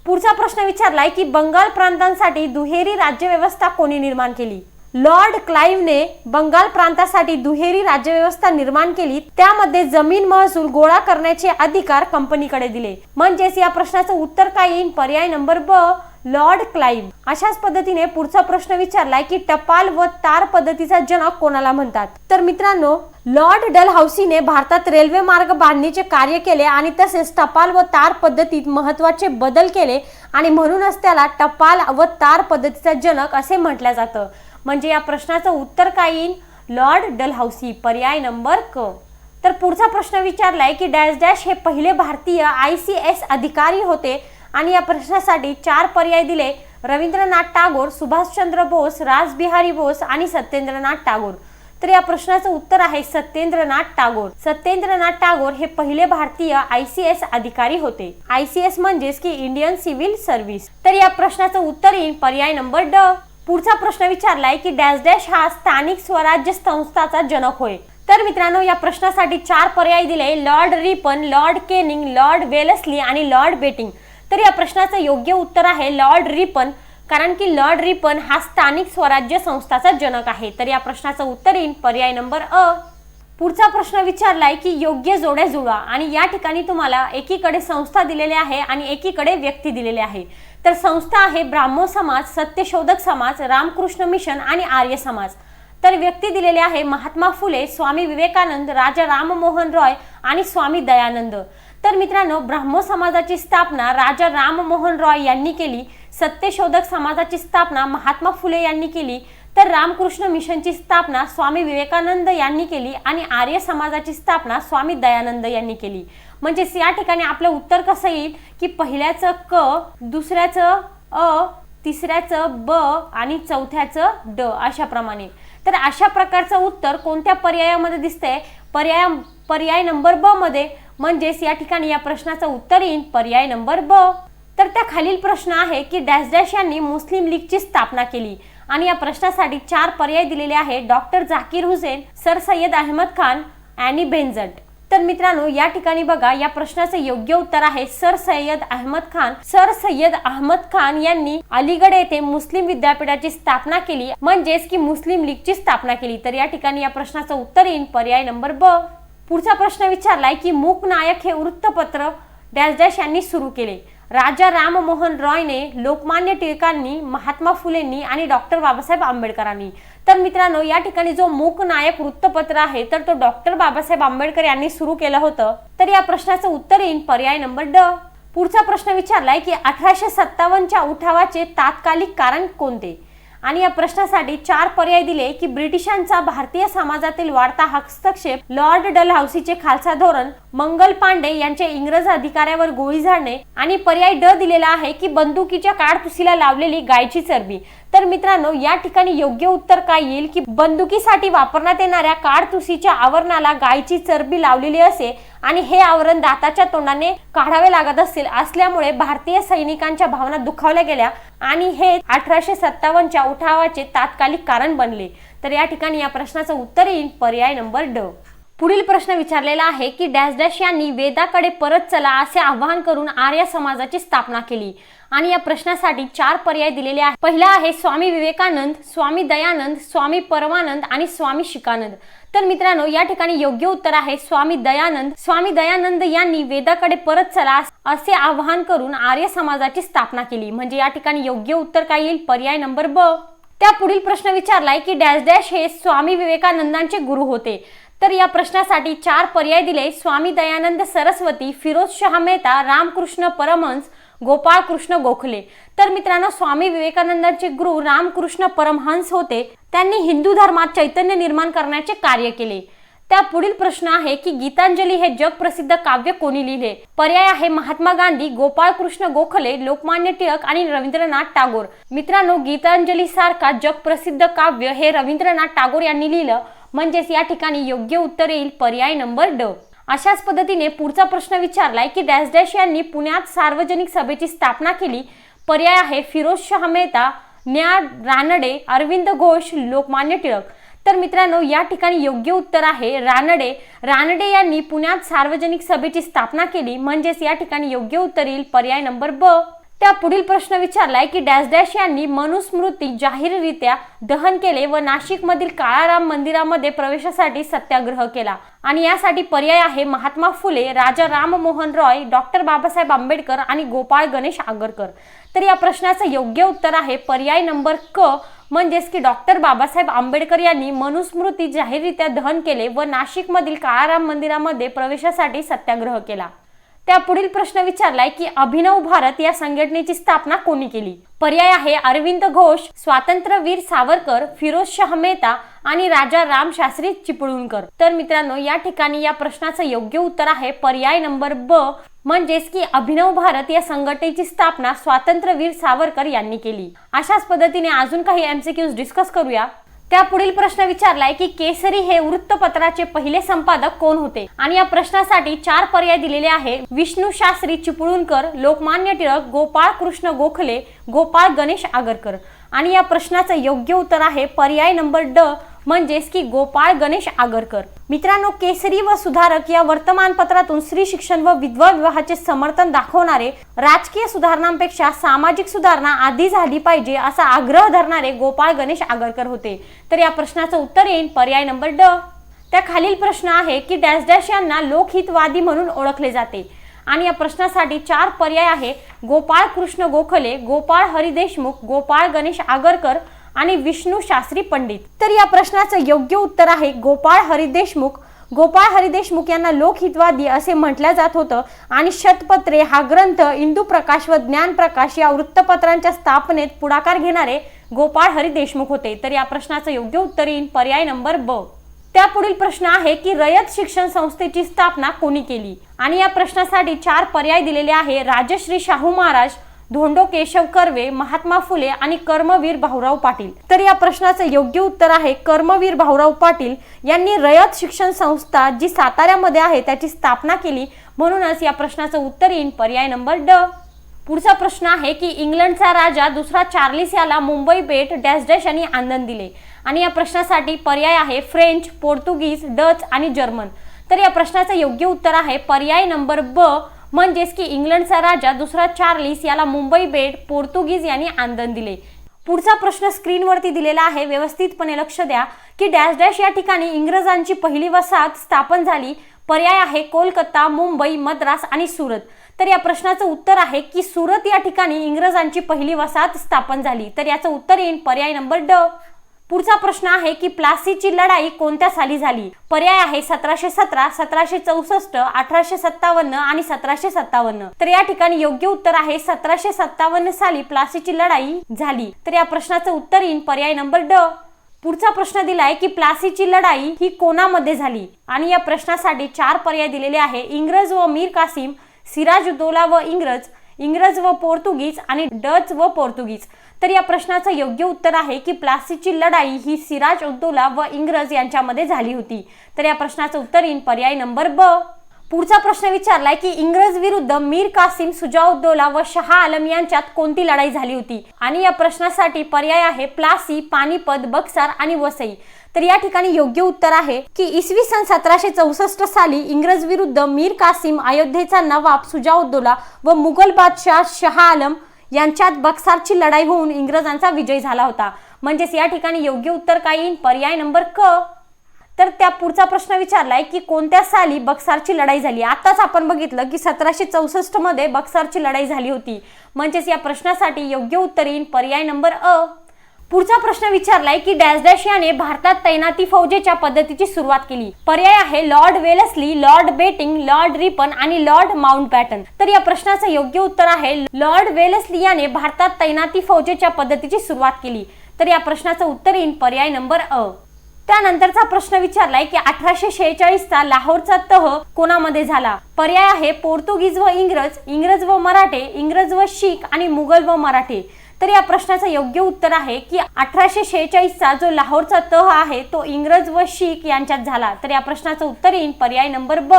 पुढचा प्रश्न विचारलाय की बंगाल प्रांतांसाठी दुहेरी राज्यव्यवस्था कोणी निर्माण केली? लॉर्ड क्लाइव्हने बंगाल प्रांतासाठी दुहेरी राज्यव्यवस्था निर्माण केली. त्यामध्ये जमीन महसूल गोळा करण्याचे अधिकार कंपनीकडे दिले. म्हणजेच या प्रश्नाचं उत्तर काय येईल पर्याय नंबर ब, लॉर्ड क्लाइव्ह. अशाच पद्धतीने पुढचा प्रश्न विचारलाय की टपाल व तार पद्धतीचा जनक कोणाला म्हणतात? तर मित्रांनो, लॉर्ड डलहौसीने भारतात रेल्वे मार्ग बांधणीचे कार्य केले आणि तसेच टपाल व तार पद्धतीत महत्त्वाचे बदल केले आणि म्हणूनच त्याला टपाल व तार पद्धतीचा जनक असे म्हटलं जातं. म्हणजे या प्रश्नाचं उत्तर काय येईल? लॉर्ड डलहौसी, पर्याय नंबर क. तर पुढचा प्रश्न विचारलाय की डॅश डॅश हे पहिले भारतीय ICS अधिकारी होते. आणि या प्रश्नासाठी 4 पर्याय दिले: रवींद्रनाथ टागोर, सुभाषचंद्र बोस, रासबिहारी बोस आणि सत्येंद्रनाथ टागोर. तर या प्रश्नाचं उत्तर आहे सत्येंद्रनाथ टागोर. सत्येंद्रनाथ टागोर हे पहिले भारतीय ICS अधिकारी होते. ICS म्हणजेच की इंडियन सिव्हिल सर्व्हिस. तर या प्रश्नाचं उत्तर येईल पर्याय नंबर ड. पुढचा प्रश्न विचारलाय की डॅश डॅश हा स्थानिक स्वराज्य संस्थाचा जनक होय. तर मित्रांनो, या प्रश्नासाठी 4 पर्याय दिले: Lord Ripon, Lord Canning, Lord Wellesley आणि लॉर्ड बेटिंग. तर या प्रश्नाचं योग्य उत्तर आहे लॉर्ड रिपन, कारण की लॉर्ड रिपन हा स्थानिक स्वराज्य संस्थाचा जनक आहे. तर या प्रश्नाचं उत्तर येईल पर्याय नंबर अ. पुढचा प्रश्न विचारलाय की योग्य जोड्या जुळवा. आणि या ठिकाणी तुम्हाला एकीकडे संस्था दिलेले आहे आणि एकीकडे व्यक्ती दिलेले आहे. तर संस्था आहे ब्राह्मो समाज, सत्यशोधक समाज, रामकृष्ण मिशन आणि आर्य समाज. तर व्यक्ती दिलेले आहे महात्मा फुले, स्वामी विवेकानंद, राजा राममोहन रॉय आणि स्वामी दयानंद. तर मित्रांनो, ब्राह्मो समाजाची स्थापना राजा राममोहन रॉय यांनी केली. सत्यशोधक समाजाची स्थापना महात्मा फुले यांनी केली. तर रामकृष्ण मिशनची स्थापना स्वामी विवेकानंद यांनी केली आणि आर्य समाजाची स्थापना स्वामी दयानंद यांनी केली. म्हणजेच या ठिकाणी आपलं उत्तर कसं येईल की पहिल्याचं क, दुसऱ्याचं अ, तिसऱ्याचं ब आणि चौथ्याचं ड अशा प्रमाणे. तर अशा प्रकारचं उत्तर कोणत्या पर्यायामध्ये दिसतंय? पर्याय नंबर ब मध्ये. म्हणजेच या ठिकाणी या प्रश्नाचं उत्तर येईल पर्याय नंबर ब. तर त्या खालील प्रश्न आहे की डॅश डॅश यांनी मुस्लिम लीगची स्थापना केली. आणि या प्रश्नासाठी 4 पर्याय दिलेले आहे: doctor Zakir Husain, sir Syed Ahmad Khan, Annie Besant. तर मित्रांनो, या ठिकाणी बघा, या प्रश्नाचं योग्य उत्तर आहे सर सय्यद अहमद खान. सर सय्यद अहमद खान यांनी अलीगड येथे मुस्लिम विद्यापीठाची स्थापना केली, म्हणजेच की मुस्लिम लीगची स्थापना केली. तर या ठिकाणी या प्रश्नाचं उत्तर येईल पर्याय नंबर ब. पुढचा प्रश्न विचारलाय की मूकनायक हे वृत्तपत्र डॅश डॅश यांनी सुरू केले. राजा राममोहन रॉयने, लोकमान्य टिळकांनी, महात्मा फुलेंनी आणि डॉक्टर बाबासाहेब आंबेडकरांनी. तर मित्रांनो, या ठिकाणी जो मूकनायक वृत्तपत्र आहे तर तो डॉक्टर बाबासाहेब आंबेडकर यांनी सुरू केलं होतं. तर या प्रश्नाचं उत्तर येईल पर्याय नंबर ड. पुढचा प्रश्न विचारलाय की 1857च्या उठावाचे तात्कालिक कारण कोणते? आणि या प्रश्नासाठी 4 पर्याय दिले की ब्रिटिशांचा भारतीय समाजातील वाढता हस्तक्षेप, लॉर्ड डलहौसीचे खालसा धोरण, मंगल पांडे यांचे इंग्रज अधिकाऱ्यावर गोळी झाडणे आणि पर्याय ड दिलेला आहे की बंदुकीच्या काडतुसीला लावलेली गायची चरबी. तर मित्रांनो या ठिकाणी योग्य उत्तर काय येईल की बंदुकीसाठी वापरण्यात येणाऱ्या काडतुसीच्या आवरणाला गायची चरबी लावलेली असे आणि हे आवरण दाताच्या तोंडाने काढावे लागत असल्यामुळे भारतीय सैनिकांच्या भावना दुखावल्या गेल्या आणि हे 1857च्या उठावाचे तात्कालिक कारण बनले। तर या ठिकाणी या प्रश्नाचं उत्तर येईल पर्याय नंबर ड। पुढील प्रश्न विचारलेला आहे की डॅश डॅश यांनी वेदाकडे परत चला असे आवाहन करून आर्य समाजाची स्थापना केली आणि या प्रश्नासाठी 4 पर्याय दिलेले आहेत। पहिला आहे स्वामी विवेकानंद, स्वामी दयानंद, स्वामी परमानंद आणि स्वामी शिकानंद। तर मित्रांनो या ठिकाणी योग्य उत्तर आहे स्वामी दयानंद। स्वामी दयानंद यांनी वेदाकडे परत चला असे आवाहन करून आर्य समाजाची स्थापना केली। म्हणजे या ठिकाणी योग्य उत्तर काय येईल पर्याय नंबर ब। त्या पुढील प्रश्न विचारलाय की डॅश डॅश हे स्वामी विवेकानंदांचे गुरु होते। तर या प्रश्नासाठी 4 पर्याय दिले स्वामी दयानंद सरस्वती, फिरोजशाह मेहता, रामकृष्ण परमहंस, गोपाळ कृष्ण गोखले। तर मित्रांनो स्वामी विवेकानंदांचे गुरु रामकृष्ण परमहंस होते। त्यांनी हिंदू धर्मात चैतन्य निर्माण करण्याचे कार्य केले। त्या पुढील प्रश्न आहे की गीतांजली हे जगप्रसिद्ध काव्य कोणी लिहिले? पर्याय आहे महात्मा गांधी, गोपाळ कृष्ण गोखले, लोकमान्य टिळक आणि रवींद्रनाथ टागोर। मित्रांनो गीतांजली सारखा जगप्रसिद्ध काव्य हे रवींद्रनाथ टागोर यांनी लिहिलं। म्हणजेच या ठिकाणी योग्य उत्तर येईल पर्याय नंबर ड। अशाच पद्धतीने पुढचा प्रश्न विचारलाय की डॅश डॅश यांनी पुण्यात सार्वजनिक सभेची स्थापना केली। पर्याय आहे फिरोजशाह मेहता, न्या रानडे, अरविंद घोष, लोकमान्य टिळक। तर मित्रांनो या ठिकाणी योग्य उत्तर आहे रानडे। रानडे यांनी पुण्यात सार्वजनिक सभेची स्थापना केली। म्हणजेच या ठिकाणी योग्य उत्तर येईल पर्याय नंबर ब। त्या पुढील प्रश्न विचारलाय की डॅश डॅश यांनी मनुस्मृती जाहीररित्या दहन केले व नाशिक मधील काळाराम मंदिरामध्ये प्रवेशासाठी सत्याग्रह केला आणि यासाठी पर्याय आहे महात्मा फुले, राजा राममोहन रॉय, डॉक्टर बाबासाहेब आंबेडकर आणि गोपाळ गणेश आगरकर। तर या प्रश्नाचं योग्य उत्तर आहे पर्याय नंबर क। म्हणजेच की डॉक्टर बाबासाहेब आंबेडकर यांनी मनुस्मृती जाहीररित्या दहन केले व नाशिक मधील काळाराम मंदिरामध्ये प्रवेशासाठी सत्याग्रह केला। त्या पुढील प्रश्न विचारलाय की अभिनव भारत या संघटनेची स्थापना कोणी केली? पर्याय आहे अरविंद घोष, स्वातंत्र्यवीर सावरकर, फिरोजशाह मेहता आणि राजा रामशास्त्री चिपळूणकर। तर मित्रांनो या ठिकाणी या प्रश्नाचं योग्य उत्तर आहे पर्याय नंबर ब। म्हणजेच की अभिनव भारत या संघटनेची स्थापना स्वातंत्र्यवीर सावरकर यांनी केली। अशाच पद्धतीने अजून काही एमसीक्यूज डिस्कस करूया। त्या पुढील प्रश्न विचारलाय की केसरी हे वृत्तपत्राचे पहिले संपादक कोण होते? आणि या प्रश्नासाठी 4 पर्याय दिलेले आहे विष्णू शास्त्री चिपळूणकर, लोकमान्य टिळक, गोपाळ कृष्ण गोखले, गोपाळ गणेश आगरकर। आणि या प्रश्नाचं योग्य उत्तर आहे पर्याय नंबर ड। म्हणजेच की गोपाळ गणेश आगरकर। मित्रांनो केसरी व सुधारक या वर्तमानपत्रातून स्त्री शिक्षण व विधवा विवाहाचे समर्थन दाखवणारे, राजकीय सुधारणांपेक्षा सामाजिक सुधारणा आधी झाली पाहिजे असा आग्रह धरणारे गोपाळ गणेश आगरकर होते। तर या प्रश्नाचं उत्तर येईल पर्याय नंबर ड। त्या खालील प्रश्न आहे की डॅश डॅश यांना लोकहितवादी म्हणून ओळखले जाते आणि या प्रश्नासाठी 4 पर्याय आहे गोपाळ कृष्ण गोखले, गोपाळ हरी देशमुख, गोपाळ गणेश आगरकर आणि विष्णू शास्त्री पंडित। तर या प्रश्नाचं योग्य उत्तर आहे गोपाळ हरी देशमुख। गोपाळ हरी देशमुख यांना लोकहितवादी असे म्हटलं जात होतं आणि शतपत्रे हा ग्रंथ, इंदू प्रकाश व ज्ञान प्रकाश या वृत्तपत्रांच्या स्थापनेत पुढाकार घेणारे गोपाळ हरी देशमुख होते। तर या प्रश्नाचं योग्य उत्तर येईल पर्याय नंबर ब। त्या पुढील प्रश्न आहे की रयत शिक्षण संस्थेची स्थापना कोणी केली? आणि या प्रश्नासाठी 4 पर्याय दिलेले आहे राजश्री शाहू महाराज, धोंडो केशव कर्वे, महात्मा फुले आणि कर्मवीर भाऊराव पाटील। तर या प्रश्नाचं योग्य उत्तर आहे कर्मवीर भाऊराव पाटील यांनी रयत शिक्षण संस्था जी साताऱ्यामध्ये आहे त्याची स्थापना केली। म्हणूनच या प्रश्नाचं उत्तर येईल पर्याय नंबर ड। पुढचा प्रश्न आहे की इंग्लंडचा राजा दुसरा चार्लिस याला मुंबई भेट डॅश डॅश यांनी आनंद दिले आणि या प्रश्नासाठी पर्याय आहे फ्रेंच, पोर्तुगीज, डच आणि जर्मन। तर या प्रश्नाचं योग्य उत्तर आहे पर्याय नंबर ब। म्हणजेच की इंग्लंडचा राजा दुसरा चार्लिस याला मुंबई भेट पोर्तुगीज यांनी आनंद दिले। पुढचा प्रश्न स्क्रीनवरती दिलेला आहे, व्यवस्थितपणे लक्ष द्या की डॅश डॅश या ठिकाणी इंग्रजांची पहिली वसाहत स्थापन झाली। पर्याय आहे कोलकाता, मुंबई, मद्रास आणि सुरत। तर या प्रश्नाचं उत्तर आहे की सुरत या ठिकाणी इंग्रजांची पहिली वसाहत स्थापन झाली। तर याचं उत्तर येईल पर्याय नंबर ड। पुढचा प्रश्न आहे की प्लासीची लढाई कोणत्या साली झाली? पर्याय आहे 1717, 1764, 1857 आणि 1757। तर या ठिकाणी योग्य उत्तर आहे 1757 साली प्लासीची लढाई झाली। तर या प्रश्नाचं उत्तर येईल पर्याय नंबर ड। पुढचा प्रश्न दिलाय की प्लासीची लढाई ही कोणामध्ये झाली? आणि या प्रश्नासाठी 4 पर्याय दिलेले आहे इंग्रज व मीर कासिम, सिराजुद्दौला व इंग्रज, इंग्रज व पोर्तुगीज आणि डच व पोर्तुगीज। तर या प्रश्नाचं योग्य उत्तर आहे की प्लासीची लढाई ही सिराज उद्दौला व इंग्रज यांच्यामध्ये झाली होती. तर या प्रश्नाचं उत्तर येईल पर्याय नंबर ब. पुढचा प्रश्न विचारलाय की इंग्रज विरुद्ध मीर कासिम, सुजाउद्दौला व शाह आलम यांच्यात कोणती लढाई झाली होती? आणि या प्रश्नासाठी पर्याय आहे प्लासी, पानिपत, बक्सार आणि वसई. तर या ठिकाणी योग्य उत्तर आहे की इसवी सन 1764 साली इंग्रज विरुद्ध मीर कासिम, अयोध्येचा नवाब सुजाउद्दौला व मुघल बादशाह शाह आलम यांच्यात बक्सारची लढाई होऊन इंग्रजांचा विजय झाला होता. म्हणजेच या ठिकाणी योग्य उत्तर काय येईल? पर्याय नंबर क. तर त्या पुढचा प्रश्न विचारलाय की कोणत्या साली बक्सारची लढाई झाली? आताच आपण बघितलं की 1764 मध्ये बक्सारची लढाई झाली होती. म्हणजेच या प्रश्नासाठी योग्य उत्तर येईल पर्याय नंबर अ. पुढचा प्रश्न विचारलाय की डॅश डॅश याने भारतात तैनाती फौजेच्या पद्धतीची सुरुवात केली. पर्याय आहे Lord Wellesley, Lord Bentinck, Lord Ripon आणि लॉर्ड माउंटबॅटन. तर या प्रश्नाचं योग्य उत्तर आहे लॉर्ड वेलेस्ली याने भारतात तैनाती फौजेच्या पद्धतीची सुरुवात केली. तर या प्रश्नाचं उत्तर येईल पर्याय नंबर अ. त्यानंतरचा प्रश्न विचारलाय की 1846 चा लाहोरचा तह कोणामध्ये झाला? पर्याय आहे पोर्तुगीज व इंग्रज, इंग्रज व मराठे, इंग्रज व शीख आणि मुघल व मराठे. तर या प्रश्नाचं योग्य उत्तर आहे की 1846 चा जो लाहोरचा तह आहे तो इंग्रज व शीख यांच्यात झाला. तर या प्रश्नाचं उत्तर येईल पर्याय नंबर ब.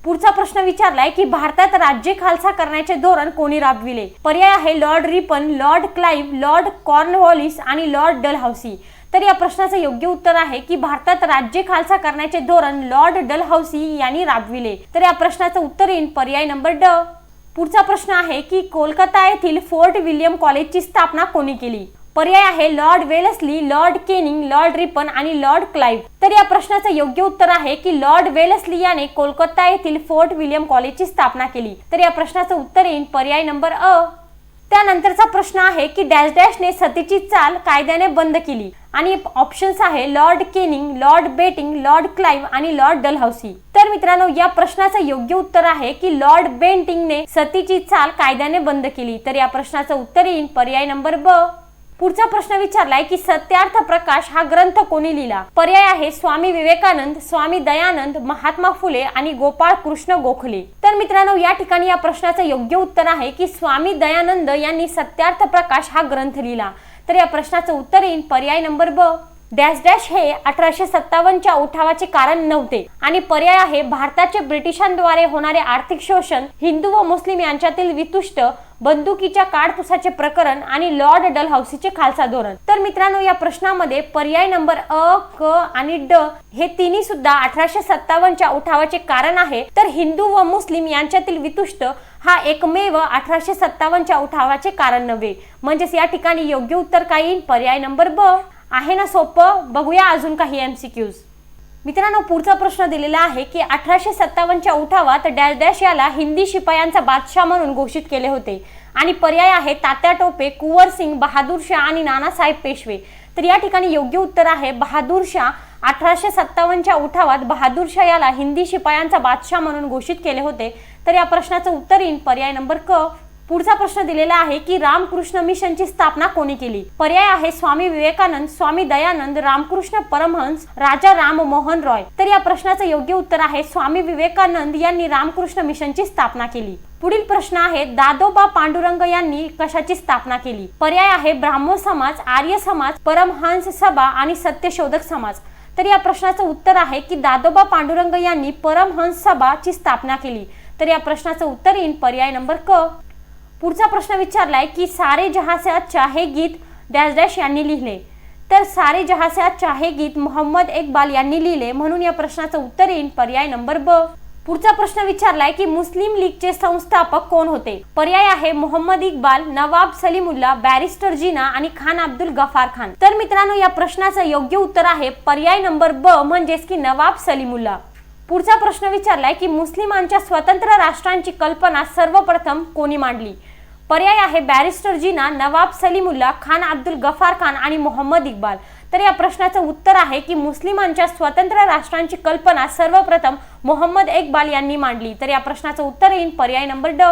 पुढचा प्रश्न विचारलाय की भारतात राज्य खालसा करण्याचे धोरण कोणी राबविले? पर्याय आहे Lord Ripon, Lord Clive, Lord Cornwallis आणि लॉर्ड डलहौसी. तर या प्रश्नाचं योग्य उत्तर आहे की भारतात राज्य खालसा करण्याचे धोरण लॉर्ड डलहौसी यांनी राबविले. तर या प्रश्नाचं उत्तर येईल पर्याय नंबर ड. पुढचा प्रश्न आहे की कोलकाता येथील फोर्ट विल्यम कॉलेजची स्थापना कोणी केली? पर्याय आहे Lord Wellesley, Lord Canning, Lord Ripon आणि लॉर्ड क्लाइव्ह. तर या प्रश्नाचं योग्य उत्तर आहे की लॉर्ड वेलेस्ली याने कोलकाता येथील फोर्ट विल्यम कॉलेजची स्थापना केली. तर या प्रश्नाचं उत्तर येईल पर्याय नंबर अ. त्यानंतरचा प्रश्न आहे की डॅश डॅशने सतीची चाल कायद्याने बंद केली. आणि ऑप्शन्स आहे Lord Canning, Lord Bentinck, Lord Clive आणि लॉर्ड डलहौसी. तर मित्रांनो या प्रश्नाचं योग्य उत्तर आहे की लॉर्ड बेंटिंगने सतीची चाल कायद्याने बंद केली. तर या प्रश्नाचं उत्तर येईल पर्याय नंबर ब. पुढचा प्रश्न विचारलाय की सत्यार्थ प्रकाश हा ग्रंथ कोणी लिहिला? पर्याय आहे स्वामी विवेकानंद, स्वामी दयानंद, महात्मा फुले आणि गोपाळ कृष्ण गोखले. तर मित्रांनो या ठिकाणी या प्रश्नाचं योग्य उत्तर आहे की स्वामी दयानंद यांनी सत्यार्थ प्रकाश हा ग्रंथ लिहिला. तर या प्रश्नाचं उत्तर येईल पर्याय नंबर ब. डॅश डॅश हे 1857च्या उठावाचे कारण नव्हते. आणि पर्याय आहे भारताचे ब्रिटिशांद्वारे होणारे आर्थिक शोषण, हिंदू व मुस्लिम यांच्यातील वितुष्ट, बंदुकीच्या काडतुसाचे प्रकरण आणि लॉर्ड डलहौसीचे खालसा धोरण. तर मित्रांनो या प्रश्नामध्ये पर्याय नंबर अ, क आणि ड हे तिन्ही सुद्धा 1857च्या उठावाचे कारण आहे. तर हिंदू व मुस्लिम यांच्यातील वितुष्ट हा एकमेव 1857च्या उठावाचे कारण नव्हे. म्हणजेच या ठिकाणी योग्य उत्तर काय येईल? पर्याय नंबर ब. आहे ना सोपं? बघूया अजून काही MCQs. मित्रांनो पुढचा प्रश्न दिलेला आहे की 1857च्या उठावात डॅश डॅश याला हिंदी शिपायांचा बादशाह म्हणून घोषित केले होते. आणि पर्याय आहे तात्या टोपे, कुंवर सिंग, बहादूर शाह आणि नानासाहेब पेशवे. तर या ठिकाणी योग्य उत्तर आहे बहादूर शाह. 1857च्या उठावात बहादूर शाह याला हिंदी शिपायांचा बादशाह म्हणून घोषित केले होते. तर या प्रश्नाचं उत्तर येईल पर्याय नंबर क. पुढचा प्रश्न दिलेला आहे की रामकृष्ण मिशनची स्थापना कोणी केली? पर्याय आहे स्वामी विवेकानंद, स्वामी दयानंद, रामकृष्ण परमहंस, राजा राम मोहन रॉय. तर या प्रश्नाचं योग्य उत्तर आहे स्वामी विवेकानंद यांनी रामकृष्ण मिशनची स्थापना केली. पुढील प्रश्न आहे दादोबा पांडुरंग यांनी कशाची स्थापना केली? पर्याय आहे ब्राह्मो समाज, आर्य समाज, परमहंस सभा आणि सत्यशोधक समाज. तर या प्रश्नाचं उत्तर आहे की दादोबा पांडुरंग यांनी परमहंस सभाची स्थापना केली. तर या प्रश्नाचं उत्तर येईल पर्याय नंबर क. पुढचा प्रश्न विचारलाय की सारे जहां से अच्छा हे गीत डॅश डॅश यांनी लिहिले. तर सारे जहां से अच्छा हे गीत मोहम्मद इक्बाल यांनी लिहिले. म्हणून या प्रश्नाचं उत्तर येईल पर्याय नंबर ब. पुढचा प्रश्न विचारलाय की मुस्लिम लीगचे संस्थापक कोण होते? पर्याय आहे मोहम्मद इक्बाल, नवाब सलीमुल्ला, बॅरिस्टर जिना आणि खान अब्दुल गफार खान. तर मित्रांनो या प्रश्नाचं योग्य उत्तर आहे पर्याय नंबर ब म्हणजेच की नवाब सलीमुल्ला. पुढचा प्रश्न विचारलाय की मुस्लिमांच्या स्वतंत्र राष्ट्रांची कल्पना सर्वप्रथम कोणी मांडली? पर्याय आहे बॅरिस्टर जिना, नवाब सलीमुल्ला, खान अब्दुल गफार खान आणि मोहम्मद इक्बाल. तर या प्रश्नाचं उत्तर आहे की मुस्लिमांच्या स्वतंत्र राष्ट्रांची कल्पना सर्वप्रथम मोहम्मद इक्बाल यांनी मांडली. तर या प्रश्नाचं उत्तर येईल पर्याय नंबर ड.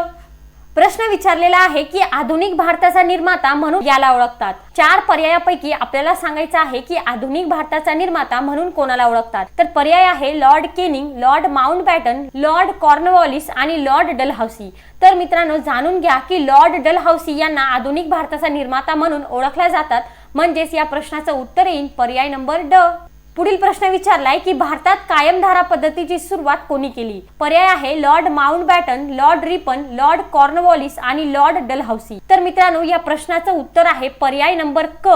प्रश्न विचारलेला आहे की आधुनिक भारताचा निर्माता म्हणून याला ओळखतात। 4 पर्यायापैकी आपल्याला सांगायचं आहे की आधुनिक भारताचा निर्माता म्हणून कोणाला ओळखतात। तर पर्याय आहे Lord Canning, Lord Mountbatten, Lord Cornwallis आणि लॉर्ड डलहौसी। तर मित्रांनो, जाणून घ्या की लॉर्ड डलहौसी यांना आधुनिक भारताचा निर्माता म्हणून ओळखल्या जातात। म्हणजेच या प्रश्नाचं उत्तर येईल पर्याय नंबर ड। पुढील प्रश्न विचारलाय की भारतात कायमधारा पद्धतीची सुरुवात कोणी केली। पर्याय आहे Lord Mountbatten, Lord Ripon, Lord Cornwallis आणि लॉर्ड डलहौसी। तर मित्रांनो, या प्रश्नाचं उत्तर आहे पर्याय नंबर क,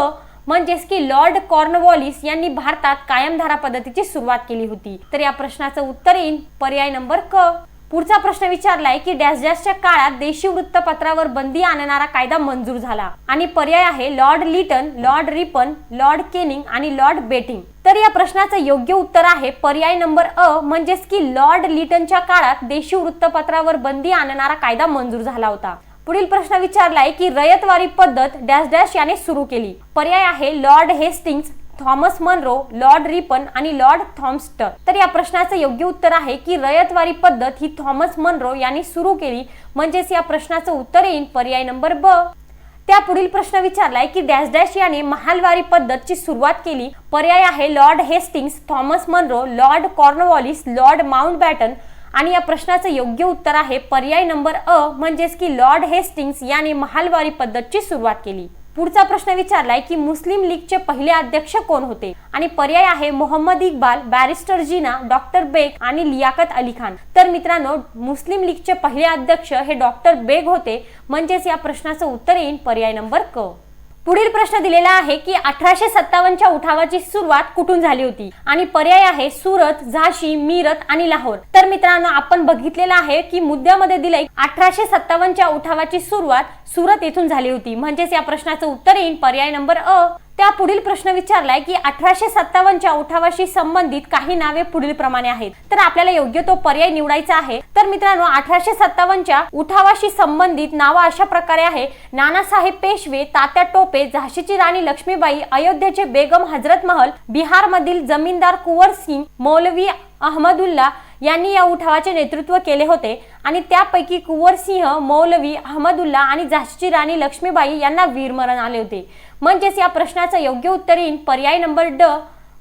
म्हणजेच की लॉर्ड कॉर्नवॉलिस यांनी भारतात कायमधारा पद्धतीची सुरुवात केली होती। तर या प्रश्नाचं उत्तर येईल पर्याय नंबर क। पुढचा प्रश्न विचारलाय की डॅश डॅशच्या काळात देशी वृत्तपत्रावर बंदी आणणारा कायदा मंजूर झाला आणि पर्याय आहे Lord Lytton, Lord Ripon, Lord Canning आणि लॉर्ड बेटिंग। तर या प्रश्नाचं योग्य उत्तर आहे पर्याय नंबर अ, म्हणजेच की लॉर्ड लिटनच्या काळात देशी वृत्तपत्रावर बंदी आणणारा कायदा मंजूर झाला होता। पुढील प्रश्न विचारलाय की रयतवारी पद्धत डॅश डॅश याने सुरू केली। पर्याय आहे Lord Hastings, Thomas Munro, Lord Ripon आणि लॉर्ड थॉम्स्टर। तर या प्रश्नाचं योग्य उत्तर आहे की रयतवारी पद्धत ही थॉमस मनरो यांनी सुरू केली। म्हणजेच या प्रश्नाचं उत्तर येईल पर्याय नंबर ब। त्या पुढील प्रश्न विचारलाय की डॅश डॅश याने महालवारी पद्धतची सुरुवात केली। पर्याय आहे Lord Hastings, Thomas Munro, Lord Cornwallis, Lord Mountbatten आणि या प्रश्नाचं योग्य उत्तर आहे पर्याय नंबर अ, म्हणजेच की लॉर्ड हेस्टिंग्स याने महालवारी पद्धतची सुरुवात केली। पुढचा प्रश्न विचारलाय की मुस्लिम लीगचे पहिले अध्यक्ष कोण होते आणि पर्याय आहे मोहम्मद इक्बाल, बॅरिस्टर जिना, डॉक्टर बेग आणि लियाकत अली खान। तर मित्रांनो, मुस्लिम लीगचे पहिले अध्यक्ष हे डॉक्टर बेग होते। म्हणजेच या प्रश्नाचं उत्तर येईल पर्याय नंबर क। पुढील प्रश्न दिलेला आहे की 1857च्या उठावाची सुरुवात कुठून झाली होती आणि पर्याय आहे सुरत, झाशी, मीरत आणि लाहोर। तर मित्रांनो, आपण बघितलेलं आहे की मुद्द्यामध्ये दिलंय 1857च्या उठावाची सुरुवात सुरत येथून झाली होती। म्हणजेच या प्रश्नाचं उत्तर येईल पर्याय नंबर अ। त्या पुढील प्रश्न विचारलाय की 1857च्या उठावाशी संबंधित काही नावे पुढील प्रमाणे आहेत। तर आपल्याला योग्य तो पर्याय निवडायचा आहे। तर मित्रांनो, 1857च्या उठावाशी संबंधित नावं अशा प्रकारे आहे नानासाहेब पेशवे, तात्या टोपे, झाशीची राणी लक्ष्मीबाई, अयोध्येचे बेगम हजरत महल, बिहार मधील जमीनदार कुंवर सिंग, मौलवी अहमदुल्ला यांनी या उठावाचे नेतृत्व केले होते आणि त्यापैकी कुंवर सिंह, मौलवी अहमदुल्ला आणि झाशीची राणी लक्ष्मीबाई यांना वीरमरण आले होते। म्हणजेच या प्रश्नाचं योग्य उत्तर येईल पर्याय नंबर ड,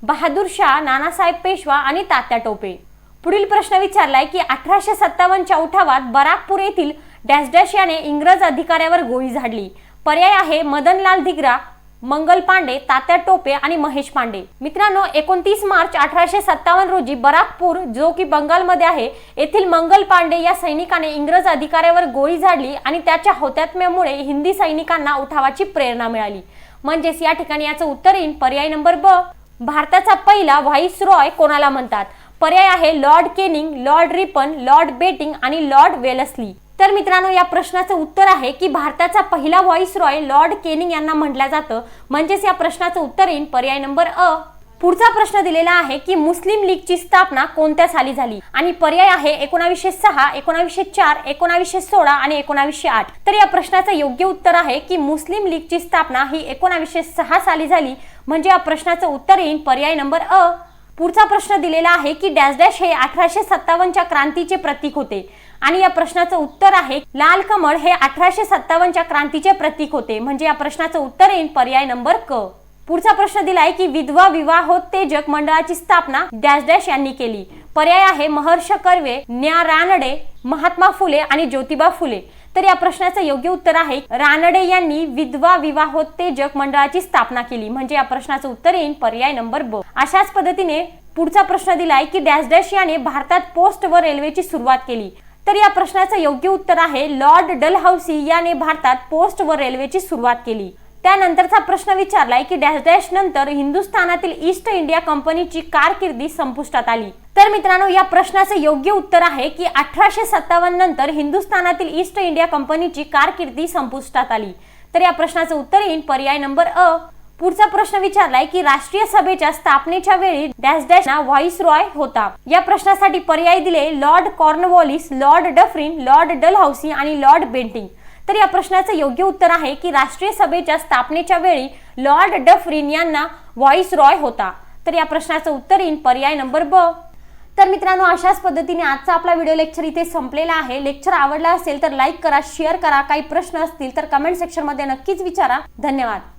बहादूर शाह, नानासाहेब पेशवा आणि तात्या टोपे। पुढील प्रश्न विचारलाय की 1857च्या उठावात बराकपूर येथील डॅश डॅश याने इंग्रज अधिकाऱ्यावर गोळी झाडली। पर्याय आहे मदनलाल धिग्रा, मंगल पांडे, तात्या टोपे आणि महेश पांडे। मित्रांनो, 29 मार्च 1857 रोजी बराकपूर, जो की बंगालमध्ये आहे, येथील मंगल पांडे या सैनिकाने इंग्रज अधिकाऱ्यावर गोळी झाडली आणि त्याच्या हौतात्म्यामुळे हिंदी सैनिकांना उठावाची प्रेरणा मिळाली। म्हणजेच या ठिकाणी याचं उत्तर येईल पर्याय नंबर ब। भारताचा पहिला व्हाईसरॉय कोणाला म्हणतात। पर्याय आहे Lord Canning, Lord Ripon, Lord Bentinck आणि लॉर्ड वेलस्ली। तर मित्रांनो, या प्रश्नाचं उत्तर आहे की भारताचा पहिला व्हाईसरॉय लॉर्ड केनिंग यांना म्हटलं जातं। म्हणजेच या प्रश्नाचं उत्तर येईल पर्याय नंबर अ। पुढचा प्रश्न दिलेला आहे की मुस्लिम लीगची स्थापना कोणत्या साली झाली आणि पर्याय आहे 1906, 1904, 1916 आणि 1908। तर या प्रश्नाचं योग्य उत्तर आहे की मुस्लिम लीगची स्थापना ही 1906 साली झाली। म्हणजे या प्रश्नाचं उत्तर येईल पर्याय नंबर अ। पुढचा प्रश्न दिलेला आहे की डॅश डॅश हे 1857च्या क्रांतीचे प्रतीक होते आणि या प्रश्नाचं उत्तर आहे लाल कमळ हे 1857च्या क्रांतीचे प्रतीक होते। म्हणजे या प्रश्नाचं उत्तर येईल पर्याय नंबर क। पुढचा प्रश्न दिलाय की विधवा विवाहोत्तेजक मंडळाची स्थापना डॅश डॅश यांनी केली। पर्याय आहे महर्ष कर्वे, न्या रानडे, महात्मा फुले आणि ज्योतिबा फुले। तर या प्रश्नाचं योग्य उत्तर आहे रानडे यांनी विधवा विवाहोत्तेजक मंडळाची स्थापना केली। म्हणजे या प्रश्नाचं उत्तर येईल पर्याय नंबर ब। अशाच पद्धतीने पुढचा प्रश्न दिलाय की डॅश डॅश याने भारतात पोस्ट व रेल्वेची सुरुवात केली। तर या प्रश्नाचं योग्य उत्तर आहे लॉर्ड डलहौसी याने भारतात पोस्ट व रेल्वेची सुरुवात केली। त्यानंतरचा प्रश्न विचारलाय की डॅश डॅश नंतर हिंदुस्थानातील ईस्ट इंडिया कंपनीची कारकिर्दी संपुष्टात आली। तर मित्रांनो, या प्रश्नाचं योग्य उत्तर आहे की 1857 नंतर हिंदुस्थानातील ईस्ट इंडिया कंपनीची कारकिर्दी संपुष्टात आली। तर या प्रश्नाचं उत्तर येईल पर्याय नंबर अ। पुढचा प्रश्न विचारलाय की राष्ट्रीय सभेच्या स्थापनेच्या वेळी डॅश डॅश ना व्हाईसरॉय होता। या प्रश्नासाठी पर्याय दिले Lord Cornwallis, Lord Dufferin, Lord Dalhousie आणि लॉर्ड बेंटिंग। तर या प्रश्नाचं योग्य उत्तर आहे की राष्ट्रीय सभेच्या स्थापनेच्या वेळी लॉर्ड डफरिन यांना व्हाईसरॉय होता। तर या प्रश्नाचं उत्तर येईल पर्याय नंबर ब। तर मित्रांनो, अशाच पद्धतीने आजचा आपला व्हिडिओ लेक्चर इथे संपलेला आहे. लेक्चर आवडला असेल तर लाईक करा, शेअर करा. काही प्रश्न असतील तर कमेंट सेक्शन मध्ये नक्कीच विचारा. धन्यवाद.